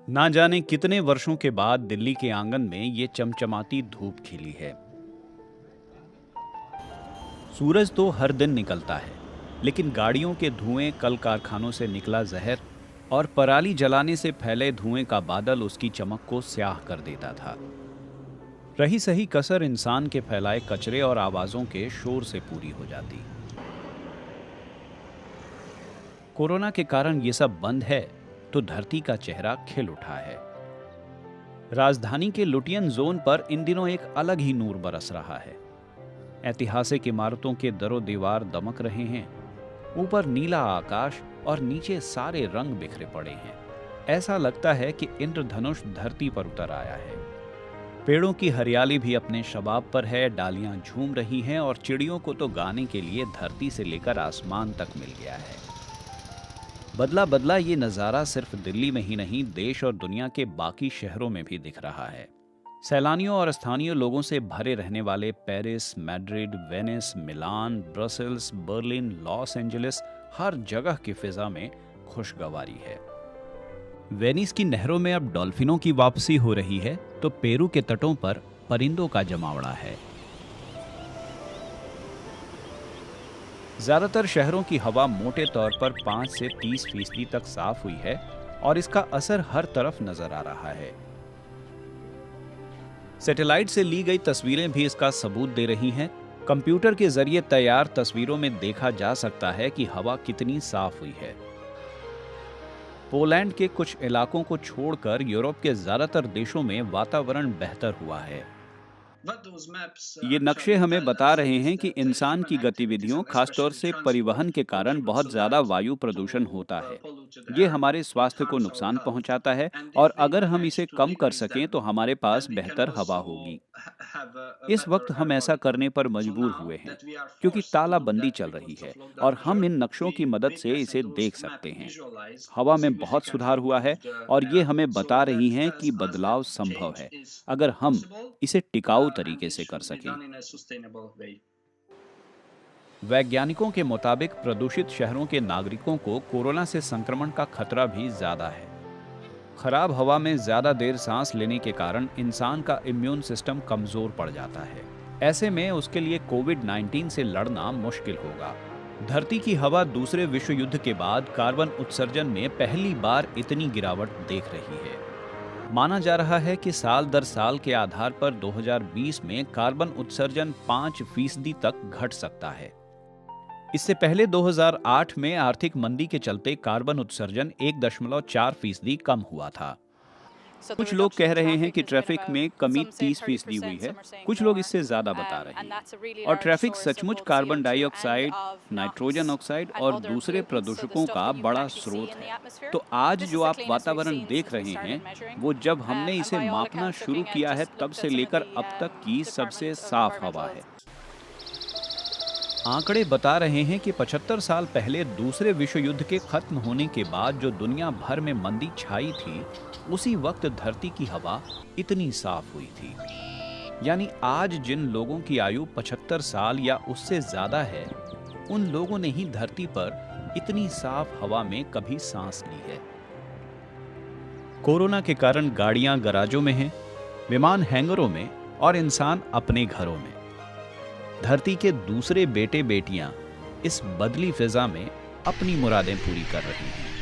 ना जाने कितने वर्षों के बाद दिल्ली के आंगन में ये चमचमाती धूप खिली है। सूरज तो हर दिन निकलता है, लेकिन गाड़ियों के धुएं, कल कारखानों से निकला जहर और पराली जलाने से फैले धुएं का बादल उसकी चमक को स्याह कर देता था। रही सही कसर इंसान के फैलाए कचरे और आवाजों के शोर से पूरी हो जाती। कोरोना के कारण ये सब बंद है तो धरती का चेहरा खिल उठा है। राजधानी के लुटियन जोन पर इन दिनों एक अलग ही नूर बरस रहा है। ऐतिहासिक इमारतों के दरो दीवार दमक रहे हैं, ऊपर नीला आकाश और नीचे सारे रंग बिखरे पड़े हैं। ऐसा लगता है कि इंद्रधनुष धरती पर उतर आया है। पेड़ों की हरियाली भी अपने शबाब पर है, डालियां झूम रही हैं और चिड़ियों को तो गाने के लिए धरती से लेकर आसमान तक मिल गया है। बदला बदला ये नज़ारा सिर्फ दिल्ली में ही नहीं, देश और दुनिया के बाकी शहरों में भी दिख रहा है। सैलानियों और स्थानीय लोगों से भरे रहने वाले पेरिस, मैड्रिड, वेनिस, मिलान, ब्रसेल्स, बर्लिन, लॉस एंजलिस, हर जगह की फिजा में खुशगवारी है। वेनिस की नहरों में अब डॉल्फिनों की वापसी हो रही है तो पेरू के तटों पर परिंदों का जमावड़ा है। ज्यादातर शहरों की हवा मोटे तौर पर 5 से 30% तक साफ हुई है और इसका असर हर तरफ नजर आ रहा है। सैटेलाइट से ली गई तस्वीरें भी इसका सबूत दे रही हैं। कंप्यूटर के जरिए तैयार तस्वीरों में देखा जा सकता है कि हवा कितनी साफ हुई है। पोलैंड के कुछ इलाकों को छोड़कर यूरोप के ज्यादातर देशों में वातावरण बेहतर हुआ है। ये नक्शे हमें बता रहे हैं कि इंसान की गतिविधियों, खासतौर से परिवहन के कारण बहुत ज्यादा वायु प्रदूषण होता है। ये हमारे स्वास्थ्य को नुकसान पहुंचाता है और अगर हम इसे कम कर सकें तो हमारे पास बेहतर हवा होगी। इस वक्त हम ऐसा करने पर मजबूर हुए हैं क्योंकि तालाबंदी चल रही है और हम इन नक्शों की मदद से इसे देख सकते हैं। हवा में बहुत सुधार हुआ है और ये हमें बता रही हैं कि बदलाव संभव है अगर हम इसे टिकाऊ तरीके से कर सकें। वैज्ञानिकों के मुताबिक प्रदूषित शहरों के नागरिकों को कोरोना से संक्रमण का खतरा भी ज्यादा है। खराब हवा में ज्यादा देर सांस लेने के कारण इंसान का इम्यून सिस्टम कमजोर पड़ जाता है। ऐसे में उसके लिए कोविड-19 से लड़ना मुश्किल होगा। धरती की हवा दूसरे विश्व युद्ध के बाद कार्बन उत्सर्जन में पहली बार इतनी गिरावट देख रही है। माना जा रहा है कि साल दर साल के आधार पर 2020 में कार्बन उत्सर्जन 5% तक घट सकता है। इससे पहले 2008 में आर्थिक मंदी के चलते कार्बन उत्सर्जन 1.4% कम हुआ था। कुछ लोग कह रहे हैं कि ट्रैफिक में कमी 30% हुई है, कुछ लोग इससे ज्यादा बता रहे हैं। और ट्रैफिक सचमुच कार्बन डाइऑक्साइड, नाइट्रोजन ऑक्साइड और दूसरे प्रदूषकों का बड़ा स्रोत है। तो आज जो आप वातावरण देख रहे हैं, वो जब हमने इसे मापना शुरू किया है तब से लेकर अब तक की सबसे साफ हवा है। आंकड़े बता रहे हैं कि 75 साल पहले दूसरे विश्व युद्ध के खत्म होने के बाद जो दुनिया भर में मंदी छाई थी, उसी वक्त धरती की हवा इतनी साफ हुई थी। यानी आज जिन लोगों की आयु 75 साल या उससे ज्यादा है, उन लोगों ने ही धरती पर इतनी साफ हवा में कभी सांस ली है। कोरोना के कारण गाड़ियां गराजों में हैं, विमान हैंगरों में और इंसान अपने घरों में। धरती के दूसरे बेटे बेटियां इस बदली फिजा में अपनी मुरादें पूरी कर रही हैं।